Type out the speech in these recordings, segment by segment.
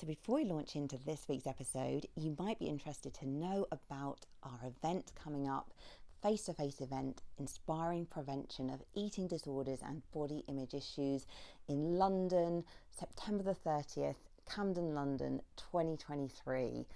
So before we launch into this week's episode, you might be interested to know about our event coming up, face-to-face event, Inspiring Prevention of Eating Disorders and Body Image Issues in London, September the 30th, Camden, London, 2023.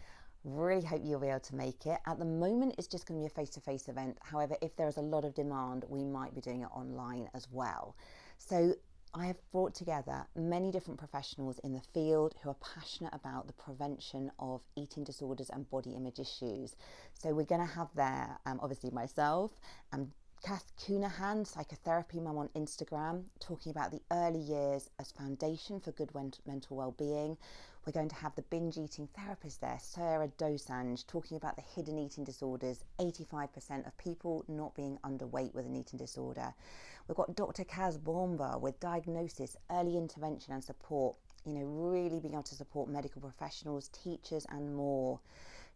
Really hope you'll be able to make it. At the moment, it's just going to be a face-to-face event. However, if there is a lot of demand, we might be doing it online as well. So I have brought together many different professionals in the field who are passionate about the prevention of eating disorders and body image issues. So we're going to have there, obviously myself, Kath Cunahan, psychotherapy mum on Instagram, talking about the early years as foundation for good mental well-being. We're going to have the binge eating therapist there, Sarah Dosanjh, talking about the hidden eating disorders, 85% of people not being underweight with an eating disorder. We've got Dr. Kaz Bomba with diagnosis, early intervention and support, really being able to support medical professionals, teachers and more.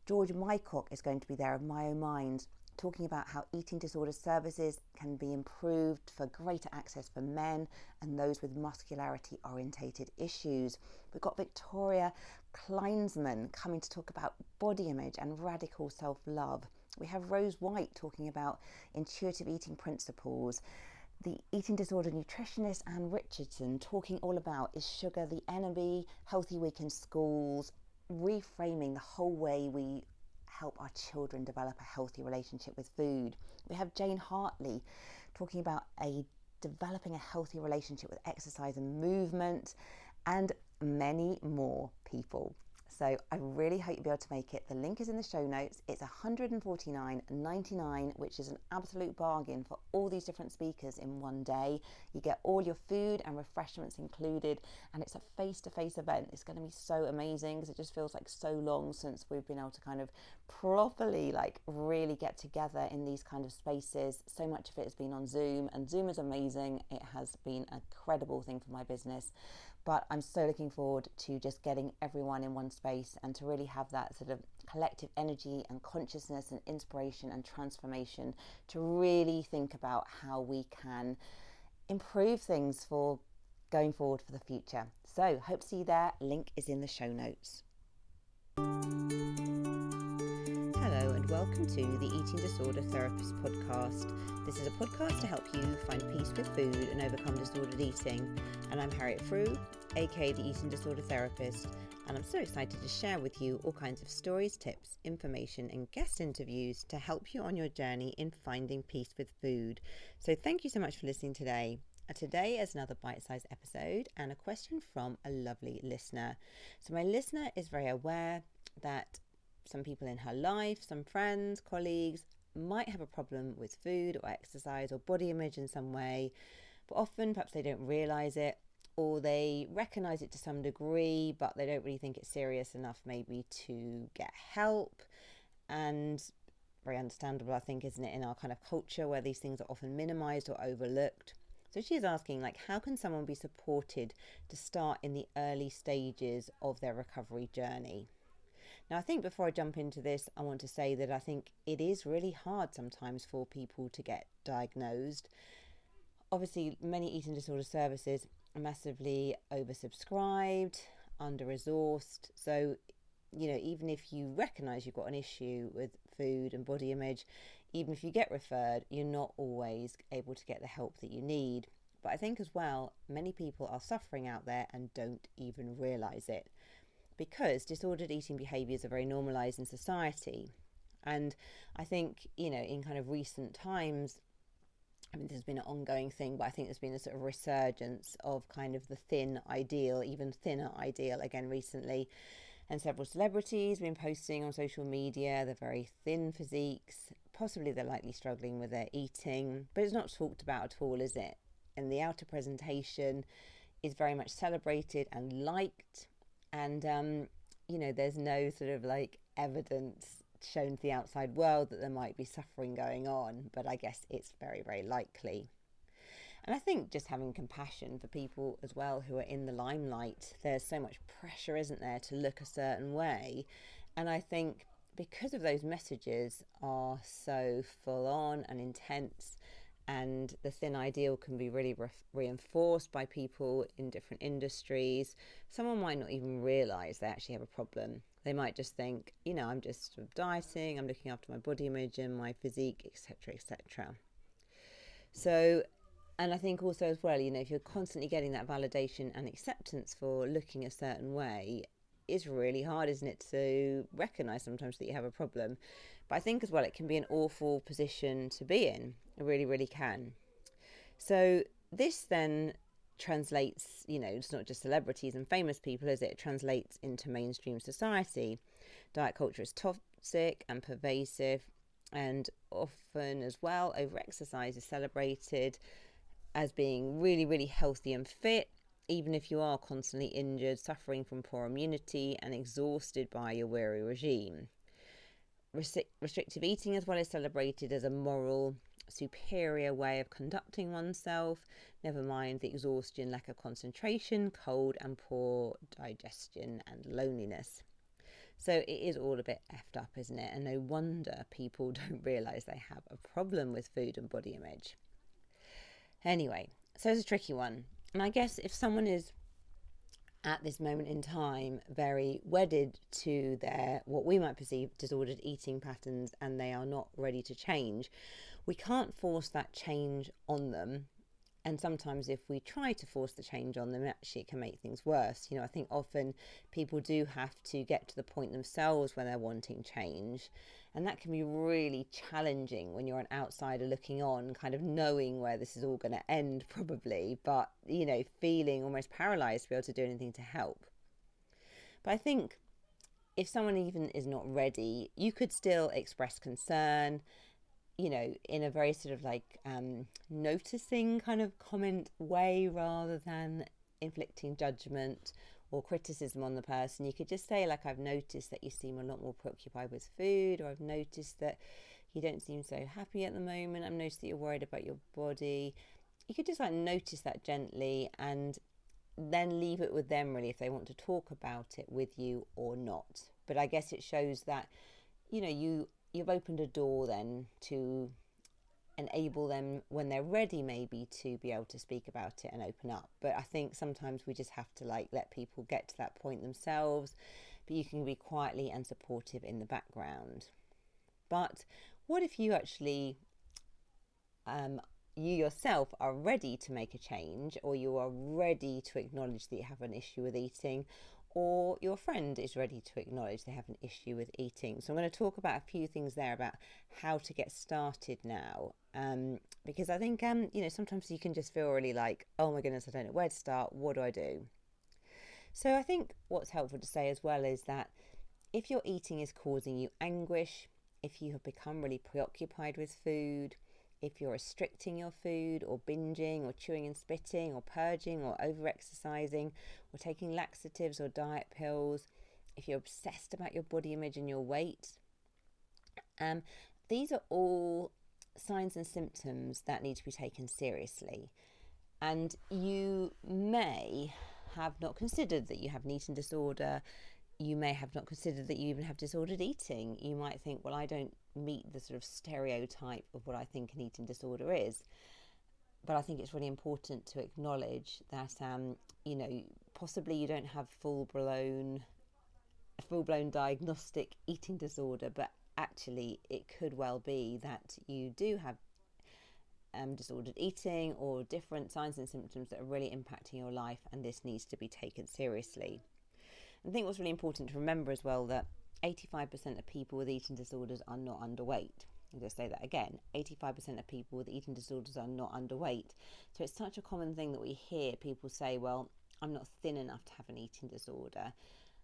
George Mycock is going to be there of My Own Mind, talking about how eating disorder services can be improved for greater access for men and those with muscularity orientated issues. We've got Victoria Kleinsman coming to talk about body image and radical self-love. We have Rose White talking about intuitive eating principles. The eating disorder nutritionist Anne Richardson talking all about is sugar the enemy, healthy week in schools, reframing the whole way we help our children develop a healthy relationship with food. We have Jane Hartley talking about developing a healthy relationship with exercise and movement, and many more people. So I really hope you'll be able to make it. The link is in the show notes. It's $149.99, which is an absolute bargain for all these different speakers in one day. You get all your food and refreshments included, and it's a face-to-face event. It's going to be so amazing because it just feels like so long since we've been able to kind of properly really get together in these kind of spaces. So much of it has been on Zoom, and Zoom is amazing. It has been a credible thing for my business. But I'm so looking forward to just getting everyone in one space and to really have that sort of collective energy and consciousness and inspiration and transformation to really think about how we can improve things for going forward for the future. So hope to see you there. Link is in the show notes. Hello and welcome to the Eating Disorder Therapist podcast. This is a podcast to help you find peace with food and overcome disordered eating. And I'm Harriet Frew, aka the Eating Disorder Therapist, and I'm so excited to share with you all kinds of stories, tips, information and guest interviews to help you on your journey in finding peace with food. So thank you so much for listening today. Today is another bite-sized episode and a question from a lovely listener. So my listener is very aware that some people in her life, some friends, colleagues, might have a problem with food or exercise or body image in some way, but often perhaps they don't realise it, or they recognise it to some degree, but they don't really think it's serious enough maybe to get help. And very understandable, I think, isn't it, in our kind of culture where these things are often minimised or overlooked. So she's asking, how can someone be supported to start in the early stages of their recovery journey? Now, I think before I jump into this, I want to say that I think it is really hard sometimes for people to get diagnosed. Obviously, many eating disorder services are massively oversubscribed, under-resourced. So, even if you recognise you've got an issue with food and body image, even if you get referred, you're not always able to get the help that you need. But I think as well, many people are suffering out there and don't even realise it, because disordered eating behaviours are very normalised in society. And I think, in kind of recent times, this has been an ongoing thing, but I think there's been a sort of resurgence of kind of the thin ideal, even thinner ideal again recently. And several celebrities have been posting on social media their very thin physiques. Possibly they're likely struggling with their eating, but it's not talked about at all, is it? And the outer presentation is very much celebrated and liked. And, there's no sort of evidence shown to the outside world that there might be suffering going on, but I guess it's very, very likely. And I think just having compassion for people as well who are in the limelight, there's so much pressure, isn't there, to look a certain way. And I think because of those messages are so full on and intense and the thin ideal can be really reinforced by people in different industries. Someone might not even realize they actually have a problem. They might just think, I'm just sort of dieting, I'm looking after my body image and my physique, etc., etc. So, and I think also as well, if you're constantly getting that validation and acceptance for looking a certain way, it's really hard, isn't it, to recognize sometimes that you have a problem. But I think as well, it can be an awful position to be in. It really, really can. So this then translates, it's not just celebrities and famous people, is it? It translates into mainstream society. Diet culture is toxic and pervasive, and often as well, over-exercise is celebrated as being really, really healthy and fit, even if you are constantly injured, suffering from poor immunity and exhausted by your weary regime. Restrictive eating as well is celebrated as a moral, superior way of conducting oneself, never mind the exhaustion, lack of concentration, cold and poor digestion and loneliness. So it is all a bit effed up, isn't it? And no wonder people don't realise they have a problem with food and body image. Anyway, so it's a tricky one. And I guess if someone is at this moment in time very wedded to their what we might perceive disordered eating patterns and they are not ready to change, we can't force that change on them. And sometimes if we try to force the change on them, actually it can make things worse. I think often people do have to get to the point themselves when they're wanting change. And that can be really challenging when you're an outsider looking on, kind of knowing where this is all going to end probably, but, feeling almost paralyzed to be able to do anything to help. But I think if someone even is not ready, you could still express concern, in a very sort of like noticing kind of comment way rather than inflicting judgment or criticism on the person. You could just say, like, I've noticed that you seem a lot more preoccupied with food, or I've noticed that you don't seem so happy at the moment. I've noticed that you're worried about your body. You could just notice that gently and then leave it with them really if they want to talk about it with you or not. But I guess it shows that, you've opened a door then to enable them when they're ready maybe to be able to speak about it and open up. But I think sometimes we just have to let people get to that point themselves, but you can be quietly and supportive in the background. But what if you actually you yourself are ready to make a change, or you are ready to acknowledge that you have an issue with eating, or your friend is ready to acknowledge they have an issue with eating. So I'm going to talk about a few things there about how to get started now, because I think sometimes you can just feel really like, oh my goodness, I don't know where to start, what do I do? So I think what's helpful to say as well is that if your eating is causing you anguish, if you have become really preoccupied with food, if you're restricting your food or binging or chewing and spitting or purging or over-exercising or taking laxatives or diet pills, if you're obsessed about your body image and your weight, these are all signs and symptoms that need to be taken seriously. And you may have not considered that you have an eating disorder. You may have not considered that you even have disordered eating. You might think, well, I don't meet the sort of stereotype of what I think an eating disorder is. But I think it's really important to acknowledge that, possibly you don't have full-blown diagnostic eating disorder, but actually it could well be that you do have disordered eating or different signs and symptoms that are really impacting your life, and this needs to be taken seriously. I think what's really important to remember as well that 85% of people with eating disorders are not underweight. I'll just say that again, 85% of people with eating disorders are not underweight. So it's such a common thing that we hear people say, well, I'm not thin enough to have an eating disorder.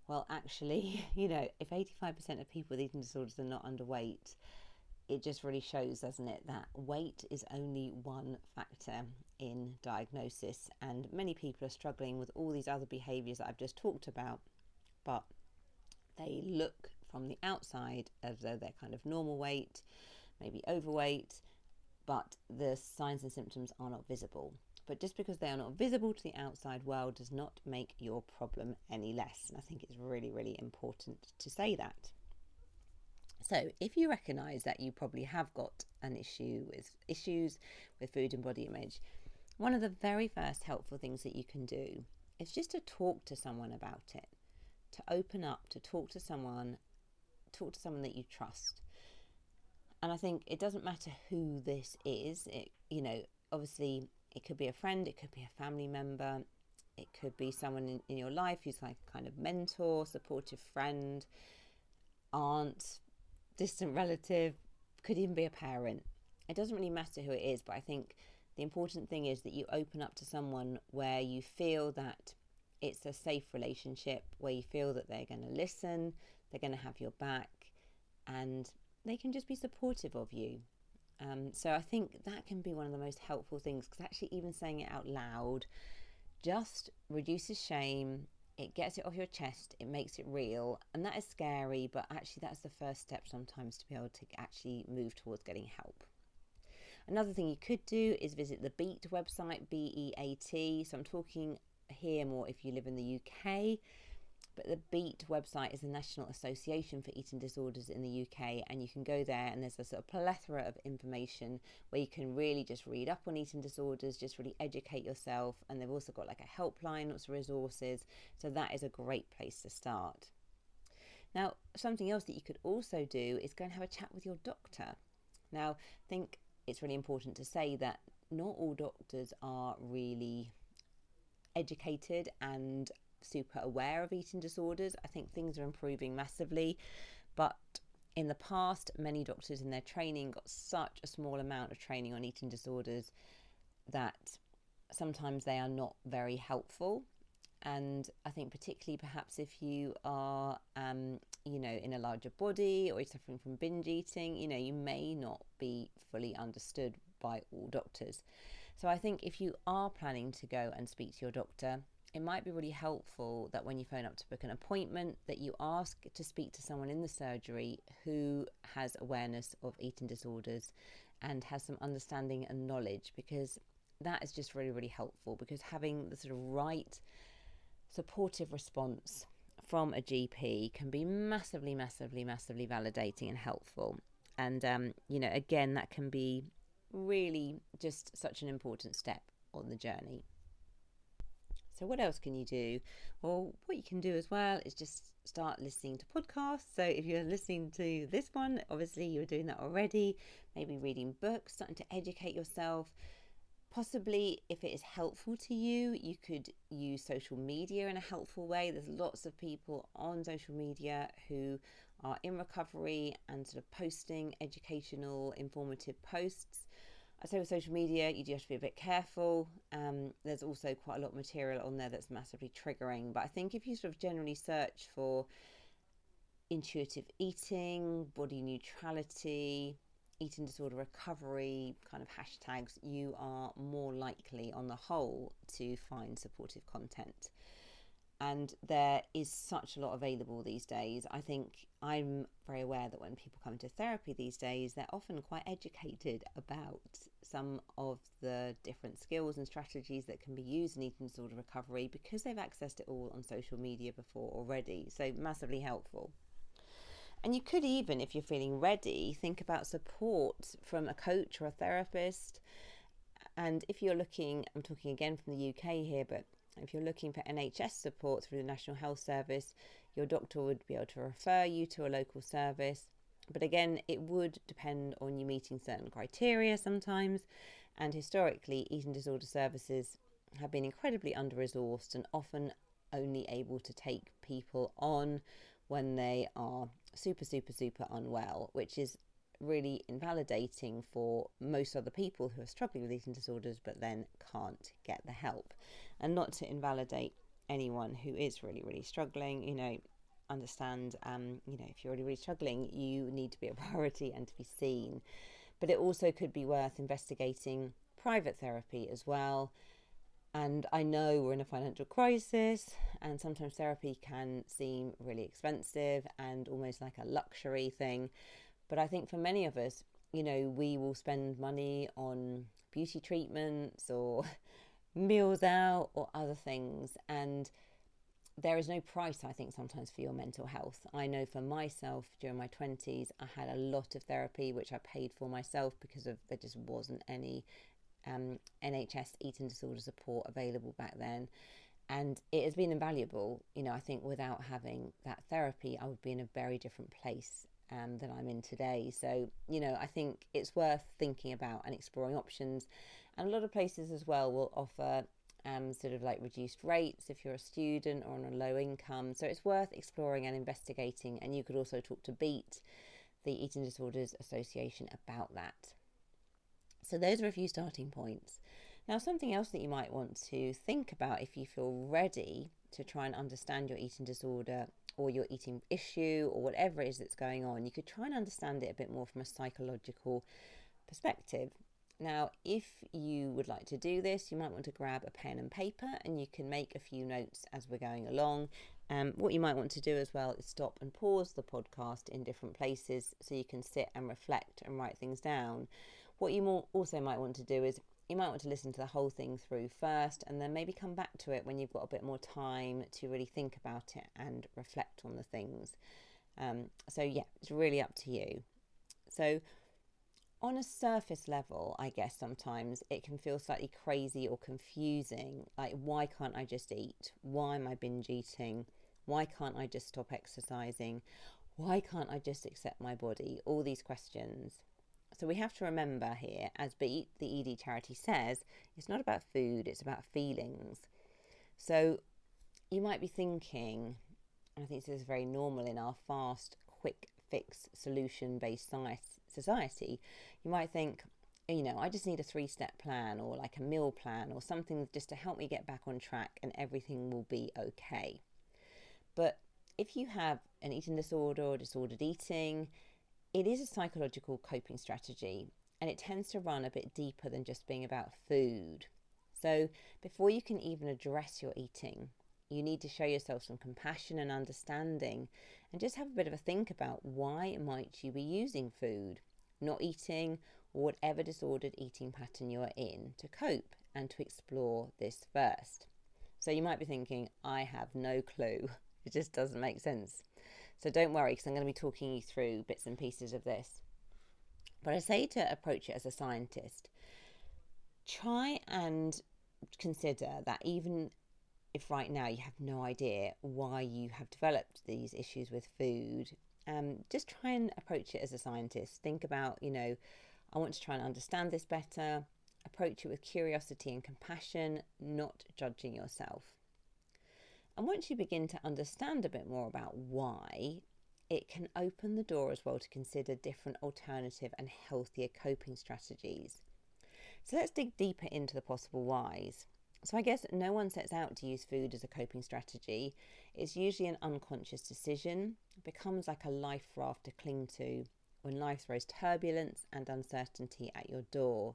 Well, actually, if 85% of people with eating disorders are not underweight, it just really shows, doesn't it, that weight is only one factor in diagnosis, and many people are struggling with all these other behaviours that I've just talked about, but they look from the outside as though they're kind of normal weight, maybe overweight, but the signs and symptoms are not visible. But just because they are not visible to the outside world does not make your problem any less. And I think it's really, really important to say that. So if you recognise that you probably have got issues with food and body image, one of the very first helpful things that you can do is just to talk to someone about it, to open up, to talk to someone that you trust. And I think it doesn't matter who this is. Obviously it could be a friend, it could be a family member, it could be someone in your life who's like a kind of mentor, supportive friend, aunt, distant relative, could even be a parent. It doesn't really matter who it is, but I think the important thing is that you open up to someone where you feel that it's a safe relationship, where you feel that they're going to listen, they're going to have your back, and they can just be supportive of you. So I think that can be one of the most helpful things, because actually even saying it out loud just reduces shame, it gets it off your chest, it makes it real, and that is scary, but actually that's the first step sometimes to be able to actually move towards getting help. Another thing you could do is visit the BEAT website, BEAT. So I'm talking here more if you live in the UK, but the BEAT website is the National Association for Eating Disorders in the UK, and you can go there and there's a sort of plethora of information where you can really just read up on eating disorders, just really educate yourself, and they've also got like a helpline, lots of resources, so that is a great place to start. Now, something else that you could also do is go and have a chat with your doctor. Now, I think it's really important to say that not all doctors are really educated and super aware of eating disorders. I think things are improving massively, but in the past, many doctors in their training got such a small amount of training on eating disorders that sometimes they are not very helpful. And I think particularly perhaps if you are, in a larger body, or you're suffering from binge eating, you may not be fully understood by all doctors. So I think if you are planning to go and speak to your doctor, it might be really helpful that when you phone up to book an appointment, that you ask to speak to someone in the surgery who has awareness of eating disorders and has some understanding and knowledge, because that is just really, really helpful, because having the sort of right supportive response from a GP can be massively, massively, massively validating and helpful. And, again, that can be really just such an important step on the journey. So what else can you do? Well, what you can do as well is just start listening to podcasts. So if you're listening to this one, obviously you're doing that already. Maybe reading books, starting to educate yourself. Possibly, if it is helpful to you, you could use social media in a helpful way. There's lots of people on social media who are in recovery and sort of posting educational, informative posts. I say with social media, you do have to be a bit careful. There's also quite a lot of material on there that's massively triggering. But I think if you sort of generally search for intuitive eating, body neutrality, eating disorder recovery kind of hashtags, you are more likely on the whole to find supportive content. And there is such a lot available these days. I think I'm very aware that when people come to therapy these days, they're often quite educated about some of the different skills and strategies that can be used in eating disorder recovery, because they've accessed it all on social media before already. So massively helpful. And you could even, if you're feeling ready, think about support from a coach or a therapist. And if you're looking, I'm talking again from the UK here, but if you're looking for NHS support through the National Health Service, your doctor would be able to refer you to a local service. But again, it would depend on you meeting certain criteria sometimes. And historically, eating disorder services have been incredibly under-resourced and often only able to take people on when they are super, super, super unwell, which is really invalidating for most other people who are struggling with eating disorders but then can't get the help. And not to invalidate anyone who is really, really struggling, understand, if you're really, really struggling, you need to be a priority and to be seen. But it also could be worth investigating private therapy as well. And I know we're in a financial crisis, and sometimes therapy can seem really expensive and almost like a luxury thing. But I think for many of us, we will spend money on beauty treatments or meals out or other things. And there is no price, I think, sometimes for your mental health. I know for myself, during my 20s, I had a lot of therapy, which I paid for myself because there just wasn't any NHS eating disorder support available back then. And it has been invaluable. I think without having that therapy, I would be in a very different place than I'm in today. So, I think it's worth thinking about and exploring options. And a lot of places as well will offer sort of like reduced rates if you're a student or on a low income. So it's worth exploring and investigating. And you could also talk to BEAT, the Eating Disorders Association, about that. So those are a few starting points. Now, something else that you might want to think about if you feel ready to try and understand your eating disorder or your eating issue or whatever it is that's going on, you could try and understand it a bit more from a psychological perspective. Now, if you would like to do this, you might want to grab a pen and paper and you can make a few notes as we're going along. What you might want to do as well is stop and pause the podcast in different places so you can sit and reflect and write things down. What you also might want to do is you might want to listen to the whole thing through first and then maybe come back to it when you've got a bit more time to really think about it and reflect on the things. So it's really up to you. So on a surface level, I guess sometimes it can feel slightly crazy or confusing. Like, why can't I just eat? Why am I binge eating? Why can't I just stop exercising? Why can't I just accept my body? All these questions. So we have to remember here, as BEAT, the ED charity, says, it's not about food, it's about feelings. So you might be thinking, and I think this is very normal in our fast, quick fix, solution-based society, you might think, I just need a 3-step plan or like a meal plan or something just to help me get back on track and everything will be okay. But if you have an eating disorder or disordered eating, it is a psychological coping strategy and it tends to run a bit deeper than just being about food. So before you can even address your eating, you need to show yourself some compassion and understanding and just have a bit of a think about why might you be using food, not eating, or whatever disordered eating pattern you're in to cope and to explore this first. So you might be thinking, I have no clue. It just doesn't make sense. So don't worry, because I'm going to be talking you through bits and pieces of this. But I say to approach it as a scientist. Try and consider that even if right now you have no idea why you have developed these issues with food, just try and approach it as a scientist. Think about, I want to try and understand this better. Approach it with curiosity and compassion, not judging yourself. And once you begin to understand a bit more about why, it can open the door as well to consider different alternative and healthier coping strategies. So let's dig deeper into the possible whys. So I guess no one sets out to use food as a coping strategy. It's usually an unconscious decision. It becomes like a life raft to cling to when life throws turbulence and uncertainty at your door.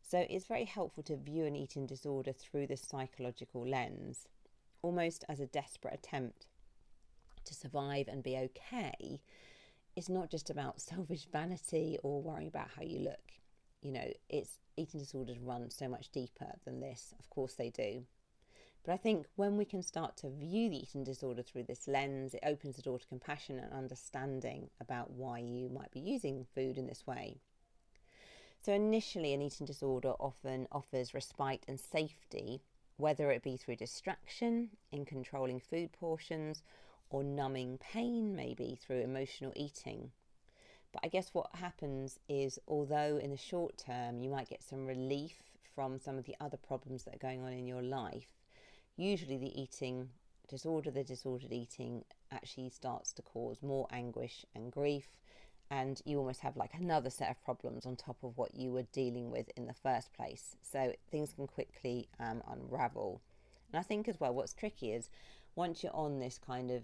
So it's very helpful to view an eating disorder through this psychological lens, almost as a desperate attempt to survive and be okay. It's not just about selfish vanity or worrying about how you look. It's eating disorders run so much deeper than this. Of course they do. But I think when we can start to view the eating disorder through this lens, it opens the door to compassion and understanding about why you might be using food in this way. So initially, an eating disorder often offers respite and safety, whether it be through distraction in controlling food portions or numbing pain, maybe through emotional eating. But I guess what happens is, although in the short term you might get some relief from some of the other problems that are going on in your life, usually the eating disorder, the disordered eating, actually starts to cause more anguish and grief, and you almost have like another set of problems on top of what you were dealing with in the first place. So things can quickly unravel. And I think as well, what's tricky is once you're on this kind of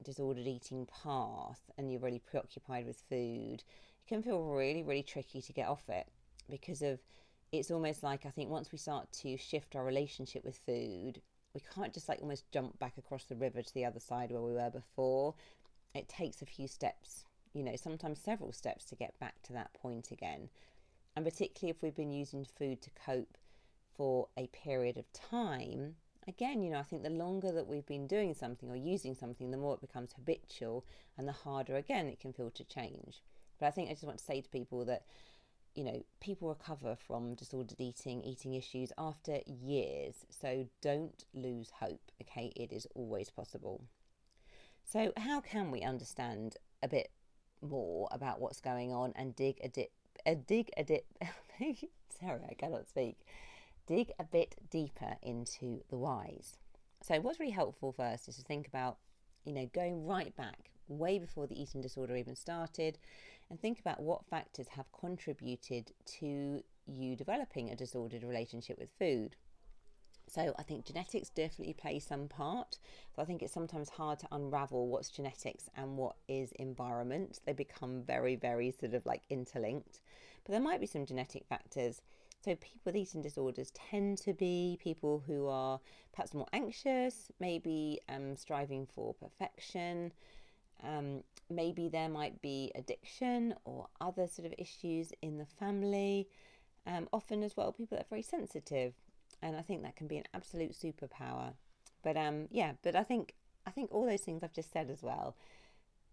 disordered eating path and you're really preoccupied with food, it can feel really, really tricky to get off it, because it's almost like, I think once we start to shift our relationship with food, we can't just like almost jump back across the river to the other side where we were before. It takes a few steps, sometimes several steps to get back to that point again. And particularly if we've been using food to cope for a period of time, again, I think the longer that we've been doing something or using something, the more it becomes habitual and the harder again it can feel to change. But I think I just want to say to people that, people recover from disordered eating issues after years. So don't lose hope, okay? It is always possible. So how can we understand a bit more about what's going on and dig a bit deeper into the whys? So what's really helpful first is to think about, going right back way before the eating disorder even started, and think about what factors have contributed to you developing a disordered relationship with food. So I think genetics definitely play some part. So I think it's sometimes hard to unravel what's genetics and what is environment. They become very, very sort of like interlinked. But there might be some genetic factors. So people with eating disorders tend to be people who are perhaps more anxious, maybe striving for perfection. Maybe there might be addiction or other sort of issues in the family. Often as well, people that are very sensitive, and I think that can be an absolute superpower. But but I think all those things I've just said as well,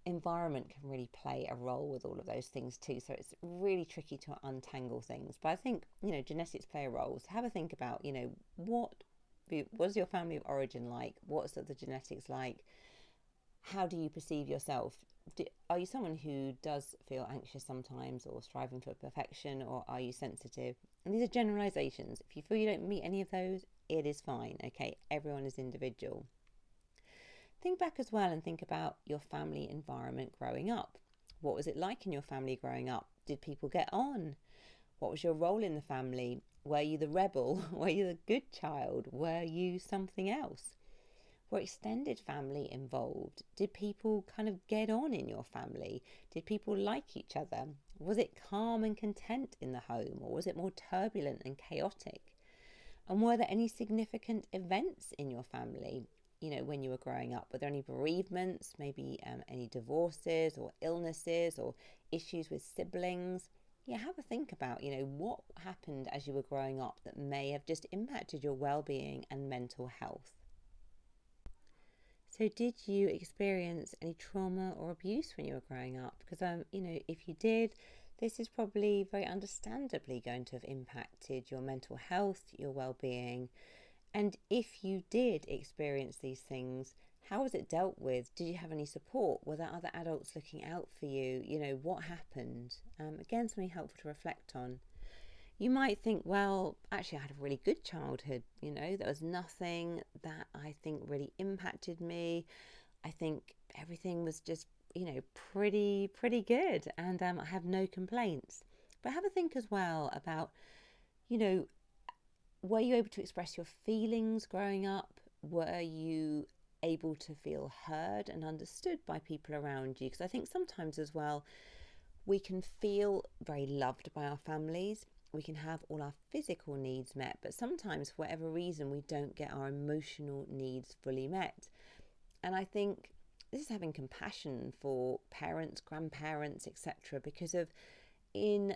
environment can really play a role with all of those things too. So it's really tricky to untangle things. But I think genetics play a role. So have a think about what was your family of origin like? What's the genetics like? How do you perceive yourself? Are you someone who does feel anxious sometimes or striving for perfection, or are you sensitive? And these are generalizations. If you feel you don't meet any of those, it is fine, okay? Everyone is individual. Think back as well and think about your family environment growing up. What was it like in your family growing up? Did people get on? What was your role in the family? Were you the rebel? Were you the good child? Were you something else? Were extended family involved? Did people kind of get on in your family? Did people like each other? Was it calm and content in the home, or was it more turbulent and chaotic? And were there any significant events in your family, when you were growing up? Were there any bereavements, maybe any divorces or illnesses or issues with siblings? Yeah, have a think about, what happened as you were growing up that may have just impacted your well-being and mental health. So did you experience any trauma or abuse when you were growing up? Because, if you did, this is probably very understandably going to have impacted your mental health, your well-being. And if you did experience these things, how was it dealt with? Did you have any support? Were there other adults looking out for you? What happened? Again, something helpful to reflect on. You might think, well, actually, I had a really good childhood. There was nothing that I think really impacted me. I think everything was just, pretty good, and I have no complaints. But have a think as well about, were you able to express your feelings growing up? Were you able to feel heard and understood by people around you? Because I think sometimes as well, we can feel very loved by our families. We can have all our physical needs met, but sometimes for whatever reason we don't get our emotional needs fully met. And I think this is having compassion for parents, grandparents, etc. because of in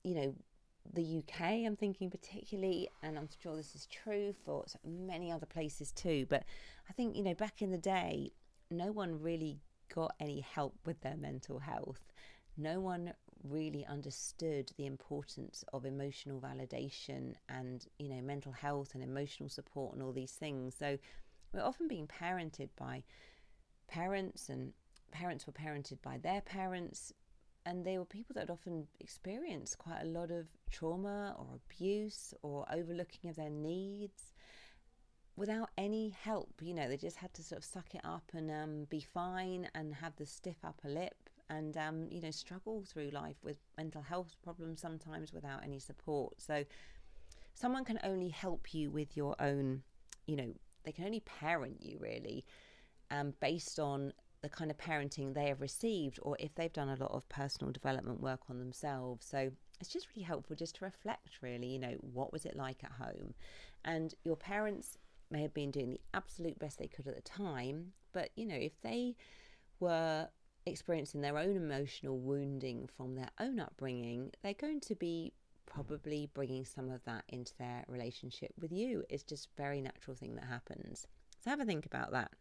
the UK, I'm thinking particularly, and I'm sure this is true for many other places too, but I think back in the day no one really got any help with their mental health. No one really understood the importance of emotional validation and mental health and emotional support and all these things. So we're often being parented by parents, and parents were parented by their parents, and they were people that had often experienced quite a lot of trauma or abuse or overlooking of their needs without any help. They just had to sort of suck it up and be fine and have the stiff upper lip and struggle through life with mental health problems sometimes without any support. So someone can only help you with your own, they can only parent you really based on the kind of parenting they have received, or if they've done a lot of personal development work on themselves. So it's just really helpful just to reflect really, what was it like at home? And your parents may have been doing the absolute best they could at the time, but if they were experiencing their own emotional wounding from their own upbringing, they're going to be probably bringing some of that into their relationship with you. It's just a very natural thing that happens. So have a think about that.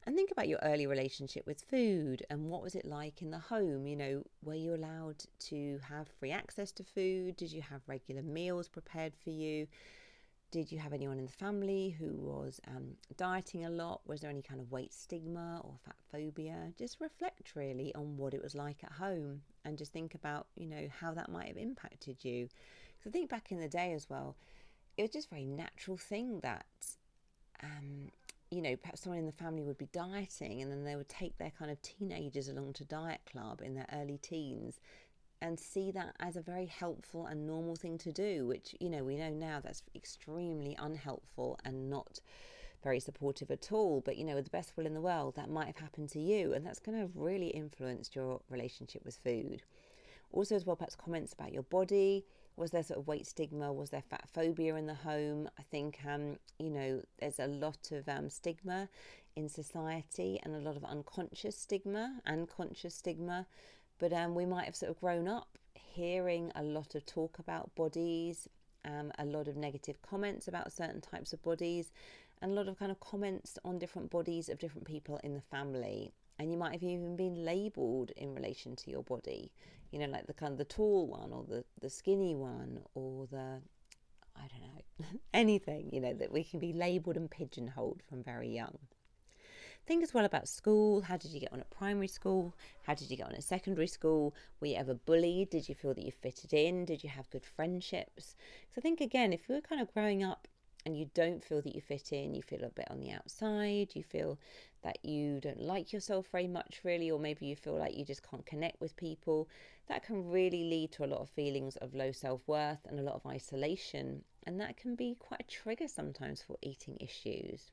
And think about your early relationship with food and what was it like in the home? Were you allowed to have free access to food? Did you have regular meals prepared for you? Did you have anyone in the family who was dieting a lot? Was there any kind of weight stigma or fat phobia? Just reflect really on what it was like at home and just think about, how that might have impacted you. Because I think back in the day as well, it was just a very natural thing that, perhaps someone in the family would be dieting and then they would take their kind of teenagers along to diet club in their early teens and see that as a very helpful and normal thing to do, which, we know now that's extremely unhelpful and not very supportive at all. But, with the best will in the world, that might have happened to you, and that's going to have really influenced your relationship with food. Also as well, perhaps comments about your body. Was there sort of weight stigma? Was there fat phobia in the home? I think, there's a lot of stigma in society and a lot of unconscious stigma and conscious stigma. But we might have sort of grown up hearing a lot of talk about bodies, a lot of negative comments about certain types of bodies, and a lot of kind of comments on different bodies of different people in the family. And you might have even been labelled in relation to your body, like the kind of the tall one or the skinny one or the, I don't know, anything, that we can be labelled and pigeonholed from very young. Think as well about school. How did you get on at primary school? How did you get on at secondary school? Were you ever bullied? Did you feel that you fitted in? Did you have good friendships? So I think, again, if you're kind of growing up and you don't feel that you fit in, you feel a bit on the outside, you feel that you don't like yourself very much really, or maybe you feel like you just can't connect with people, that can really lead to a lot of feelings of low self-worth and a lot of isolation. And that can be quite a trigger sometimes for eating issues.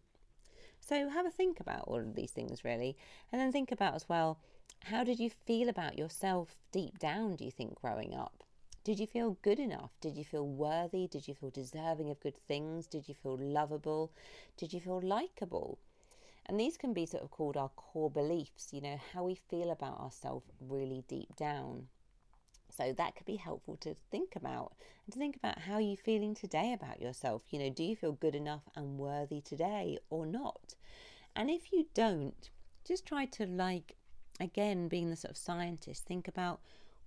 So have a think about all of these things really, and then think about as well, how did you feel about yourself deep down, do you think, growing up? Did you feel good enough? Did you feel worthy? Did you feel deserving of good things? Did you feel lovable? Did you feel likeable? And these can be sort of called our core beliefs, how we feel about ourselves really deep down. So that could be helpful to think about, and to think about how you're feeling today about yourself. Do you feel good enough and worthy today or not? And if you don't, just try to, again, being the sort of scientist, think about,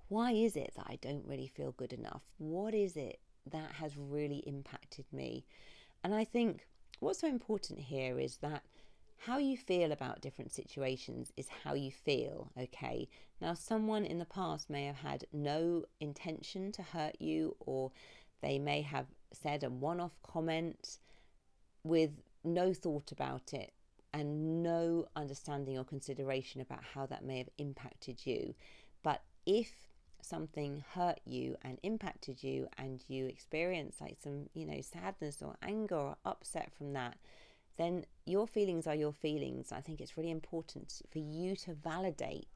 why is it that I don't really feel good enough? What is it that has really impacted me? And I think what's so important here is that how you feel about different situations is how you feel, okay? Now, someone in the past may have had no intention to hurt you, or they may have said a one-off comment with no thought about it and no understanding or consideration about how that may have impacted you. But if something hurt you and impacted you and you experience some, sadness or anger or upset from that, then your feelings are your feelings. I think it's really important for you to validate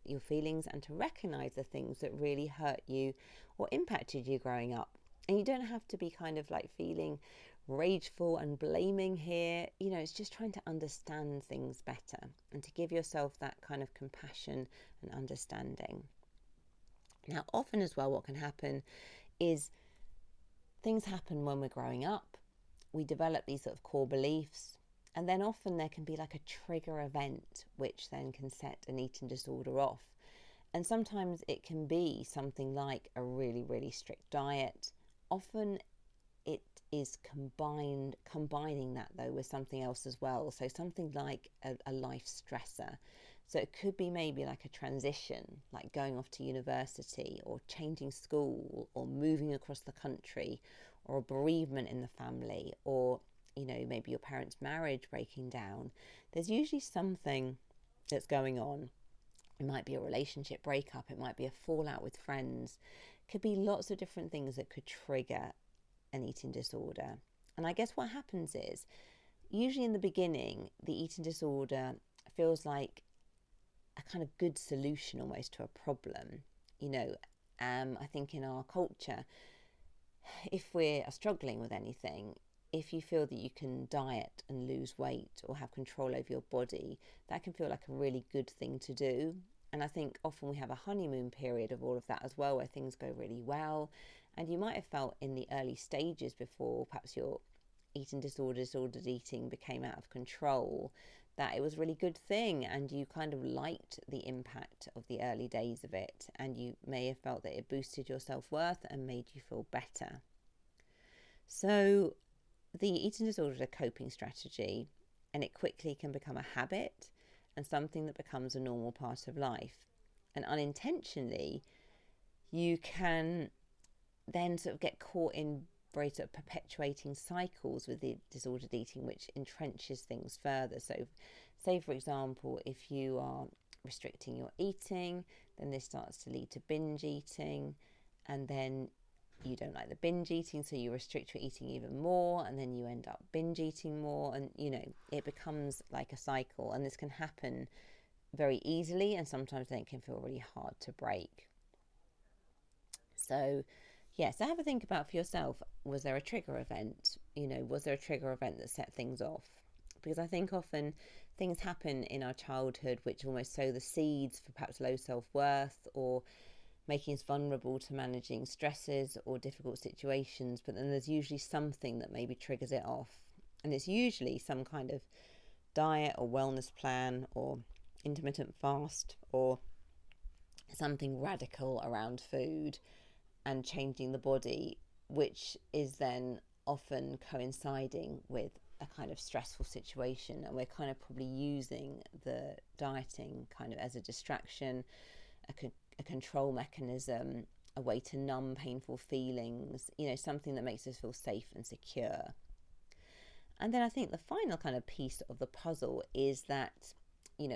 your feelings and to recognize the things that really hurt you or impacted you growing up. And you don't have to be kind of feeling rageful and blaming here. It's just trying to understand things better and to give yourself that kind of compassion and understanding. Now, often as well, what can happen is things happen when we're growing up. We develop these sort of core beliefs, and then often there can be a trigger event which then can set an eating disorder off. And sometimes it can be something like a really, really strict diet. Often it is combining that though with something else as well. So something like a life stressor. So it could be maybe a transition, like going off to university or changing school or moving across the country, or a bereavement in the family, or maybe your parents' marriage breaking down. There's usually something that's going on. It might be a relationship breakup, it might be a fallout with friends. It could be lots of different things that could trigger an eating disorder. And I guess what happens is, usually in the beginning, the eating disorder feels like a kind of good solution almost to a problem. I think in our culture, if we are struggling with anything, if you feel that you can diet and lose weight or have control over your body, that can feel like a really good thing to do. And I think often we have a honeymoon period of all of that as well, where things go really well. And you might have felt in the early stages before perhaps your eating disorder, disordered eating became out of control, that it was a really good thing, and you kind of liked the impact of the early days of it, and you may have felt that it boosted your self-worth and made you feel better. So the eating disorder is a coping strategy, and it quickly can become a habit and something that becomes a normal part of life. And unintentionally, you can then sort of get caught in very sort of perpetuating cycles with the disordered eating, which entrenches things further. So say, for example, if you are restricting your eating, then this starts to lead to binge eating, and then you don't like the binge eating, so you restrict your eating even more, and then you end up binge eating more, and it becomes like a cycle. And this can happen very easily, and sometimes then it can feel really hard to break. So so have a think about for yourself, was there a trigger event? Was there a trigger event that set things off? Because I think often things happen in our childhood which almost sow the seeds for perhaps low self-worth, or making us vulnerable to managing stresses or difficult situations, but then there's usually something that maybe triggers it off. And it's usually some kind of diet or wellness plan or intermittent fast or something radical around food and changing the body, which is then often coinciding with a kind of stressful situation. And we're kind of probably using the dieting kind of as a distraction, a control mechanism, a way to numb painful feelings, something that makes us feel safe and secure. And then I think the final kind of piece of the puzzle is that,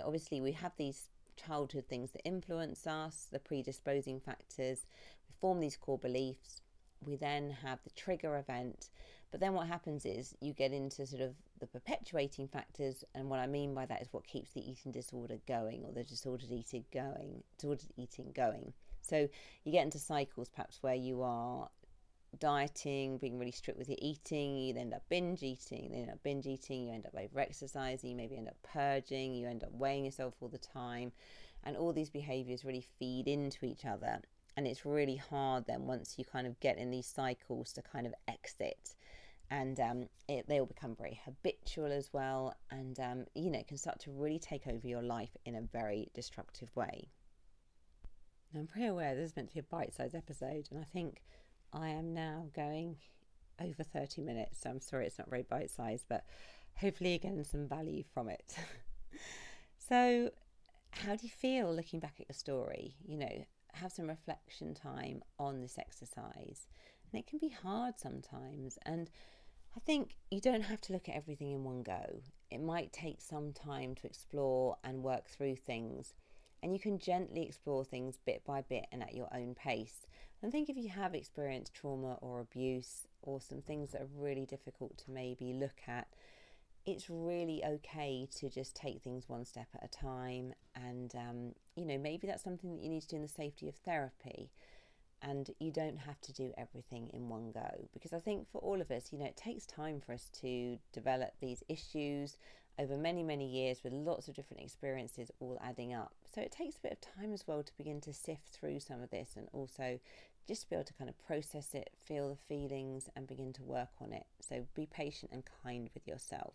obviously we have these childhood things that influence us, the predisposing factors. We form these core beliefs. We then have the trigger event. But then what happens is you get into sort of the perpetuating factors, and what I mean by that is what keeps the eating disorder going, or the disordered eating going. So you get into cycles perhaps where you are dieting, being really strict with your eating, you end up binge eating, you end up over exercising, you maybe end up purging, you end up weighing yourself all the time, and all these behaviours really feed into each other. And it's really hard then, once you kind of get in these cycles, to kind of exit. And they all become very habitual as well, and can start to really take over your life in a very destructive way. Now, I'm pretty aware this is meant to be a bite-sized episode, and I think I am now going over 30 minutes, so I'm sorry it's not very bite-sized, but hopefully you're getting some value from it. So how do you feel looking back at your story? Have some reflection time on this exercise. And it can be hard sometimes, and I think you don't have to look at everything in one go. It might take some time to explore and work through things, and you can gently explore things bit by bit and at your own pace. And I think if you have experienced trauma or abuse, or some things that are really difficult to maybe look at, it's really okay to just take things one step at a time. And maybe that's something that you need to do in the safety of therapy. And you don't have to do everything in one go, because I think for all of us, it takes time for us to develop these issues over many, many years, with lots of different experiences all adding up. So it takes a bit of time as well to begin to sift through some of this, and also just to be able to kind of process it, feel the feelings, and begin to work on it. So be patient and kind with yourself.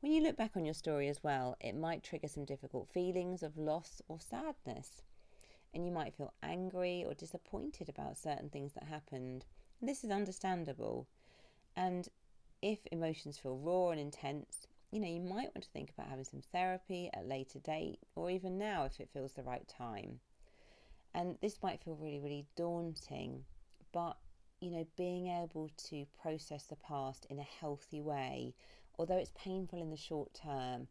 When you look back on your story as well, it might trigger some difficult feelings of loss or sadness. And you might feel angry or disappointed about certain things that happened. And this is understandable. And if emotions feel raw and intense, you might want to think about having some therapy at a later date, or even now if it feels the right time. And this might feel really, really daunting, but being able to process the past in a healthy way, although it's painful in the short term,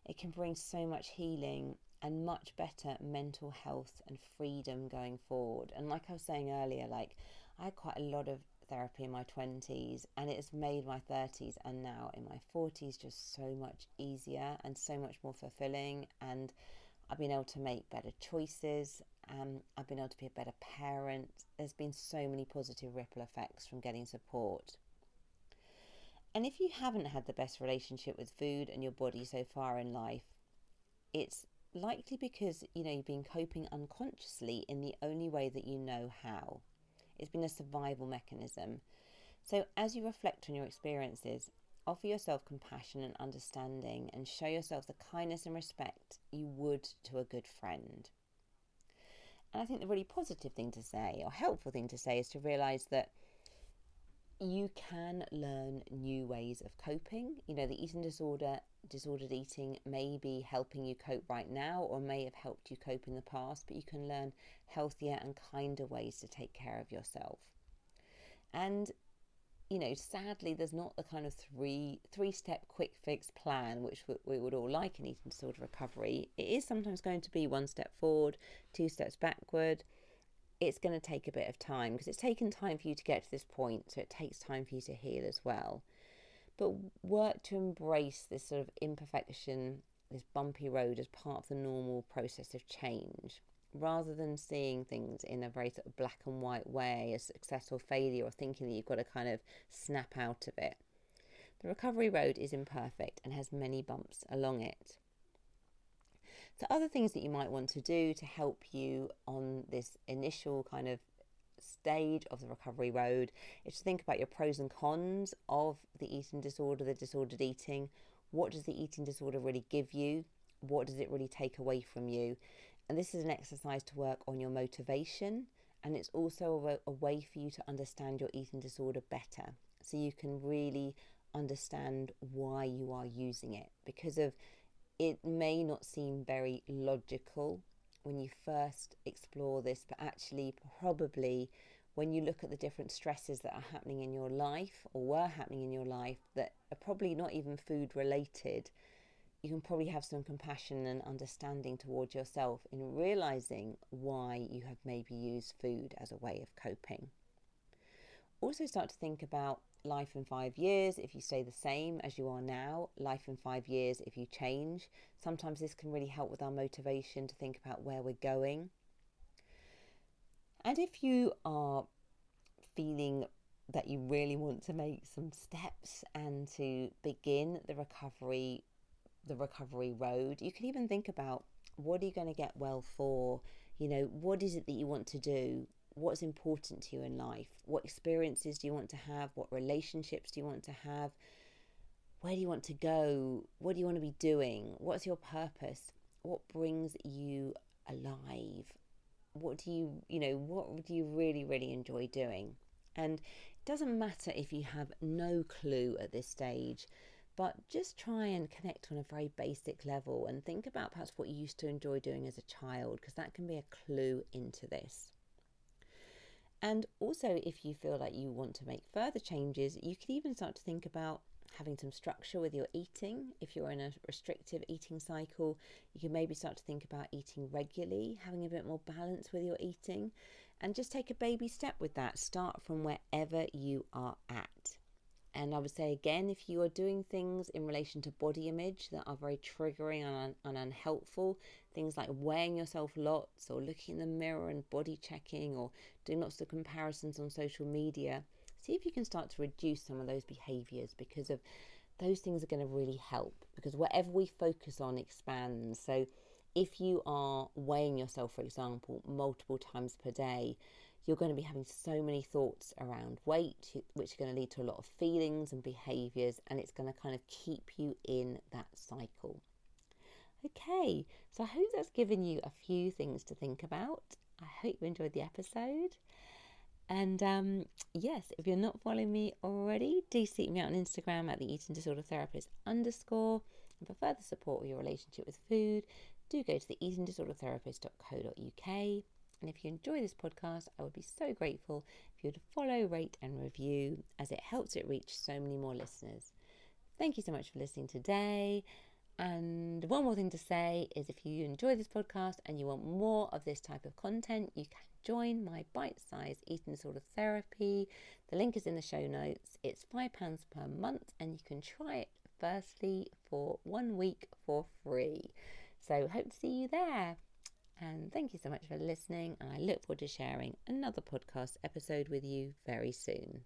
it can bring so much healing and much better mental health and freedom going forward. And like I was saying earlier, I had quite a lot of therapy in my 20s, and it has made my 30s and now in my 40s just so much easier and so much more fulfilling. And I've been able to make better choices. I've been able to be a better parent. There's been so many positive ripple effects from getting support. And if you haven't had the best relationship with food and your body so far in life, it's likely because, you've been coping unconsciously in the only way that you know how. It's been a survival mechanism. So as you reflect on your experiences, offer yourself compassion and understanding and show yourself the kindness and respect you would to a good friend. And I think the really positive thing to say, or helpful thing to say, is to realise that you can learn new ways of coping. The eating disordered eating may be helping you cope right now, or may have helped you cope in the past, but you can learn healthier and kinder ways to take care of yourself. And sadly, there's not the kind of three-step quick fix plan which we would all like in eating disorder recovery. It is sometimes going to be 1 step forward, 2 steps backward. It's going to take a bit of time because it's taken time for you to get to this point, so it takes time for you to heal as well. But work to embrace this sort of imperfection, this bumpy road, as part of the normal process of change, rather than seeing things in a very sort of black and white way as success or failure, or thinking that you've got to kind of snap out of it. The recovery road is imperfect and has many bumps along it. So other things that you might want to do to help you on this initial kind of stage of the recovery road is to think about your pros and cons of the eating disorder, the disordered eating. What does the eating disorder really give you? What does it really take away from you? And this is an exercise to work on your motivation, and it's also a way for you to understand your eating disorder better, so you can really understand why you are using it, because it may not seem very logical when you first explore this, but actually probably when you look at the different stresses that are happening in your life, or were happening in your life, that are probably not even food related, you can probably have some compassion and understanding towards yourself in realising why you have maybe used food as a way of coping. Also start to think about life in 5 years if you stay the same as you are now, life in 5 years if you change. Sometimes this can really help with our motivation to think about where we're going. And if you are feeling that you really want to make some steps and to begin the recovery road, you can even think about, what are you going to get well for? What is it that you want to do? What's important to you in life? What experiences do you want to have? What relationships do you want to have? Where do you want to go? What do you want to be doing? What's your purpose? What brings you alive? What do you really, really enjoy doing? And it doesn't matter if you have no clue at this stage, but just try and connect on a very basic level and think about perhaps what you used to enjoy doing as a child, because that can be a clue into this. And also, if you feel like you want to make further changes, you can even start to think about having some structure with your eating. If you're in a restrictive eating cycle, you can maybe start to think about eating regularly, having a bit more balance with your eating, and just take a baby step with that. Start from wherever you are at. And I would say again, if you are doing things in relation to body image that are very triggering and unhelpful, things like weighing yourself lots, or looking in the mirror and body checking, or doing lots of comparisons on social media, see if you can start to reduce some of those behaviours, because of those things are going to really help, because whatever we focus on expands. So if you are weighing yourself, for example, multiple times per day, you're going to be having so many thoughts around weight, which are going to lead to a lot of feelings and behaviours, and it's going to kind of keep you in that cycle. Okay, so I hope that's given you a few things to think about. I hope you enjoyed the episode. And yes, if you're not following me already, do seek me out on Instagram at the Eating Disorder Therapist _. And for further support of your relationship with food, do go to the eatingdisordertherapist.co.uk. And if you enjoy this podcast, I would be so grateful if you would follow, rate and review, as it helps it reach so many more listeners. Thank you so much for listening today. And one more thing to say is, if you enjoy this podcast and you want more of this type of content, you can join my bite-sized eating disorder therapy. The link is in the show notes. It's £5 per month, and you can try it firstly for 1 week for free. So hope to see you there. And thank you so much for listening, and I look forward to sharing another podcast episode with you very soon.